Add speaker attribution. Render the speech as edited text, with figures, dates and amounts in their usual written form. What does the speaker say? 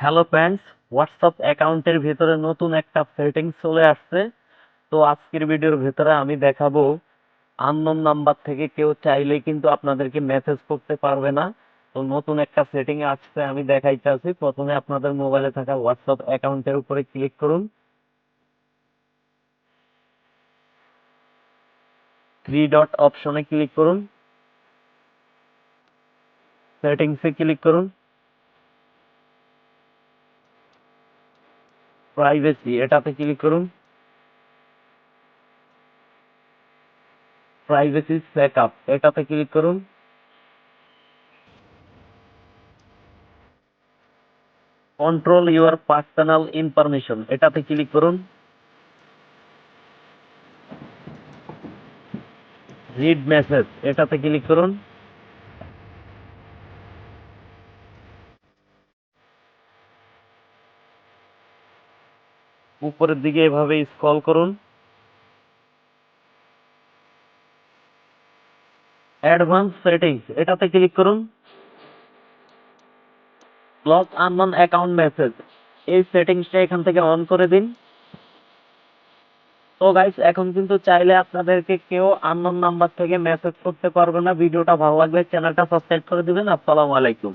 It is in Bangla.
Speaker 1: হ্যালো ফ্রেন্ডস, হোয়াটসঅ্যাপ অ্যাকাউন্টের ভিতরে নতুন একটা সেটিংস চলে আসছে। তো আজকের ভিডিওর ভিতরে আমি দেখাবো আননোন নাম্বার থেকে কেউ চাইলেই কিন্তু আপনাদেরকে মেসেজ করতে পারবে না। তো নতুন একটা সেটিং আসছে, আমি দেখাইতেছি। প্রথমে আপনাদের মোবাইলে থাকা হোয়াটসঅ্যাপ অ্যাকাউন্টের উপরে ক্লিক করুন, থ্রি ডট অপশনে ক্লিক করুন, সেটিংসে ক্লিক করুন, প্রাইভেসি এটাতে ক্লিক করুন, প্রাইভেসি সেটআপ এটাতে ক্লিক করুন, কন্ট্রোল ইউর পার্সোনাল ইনফরমেশন এটাতে ক্লিক করুন, রিড মেসেজ এটাতে ক্লিক করুন, উপরের দিকে এভাবে স্ক্রল করুন, অ্যাডভান্স সেটিংস এটাতে ক্লিক করুন, ব্লক আননোন অ্যাকাউন্ট মেসেজ এই সেটিংসটা এখান থেকে অন করে দিন। তো গাইস, এখন কিন্তু চাইলে আপনাদেরকে কেউ আননোন নাম্বার থেকে মেসেজ করতে পারবে না। ভিডিওটা ভালো লাগলে চ্যানেলটা সাবস্ক্রাইব করে দিবেন। আসসালামু আলাইকুম।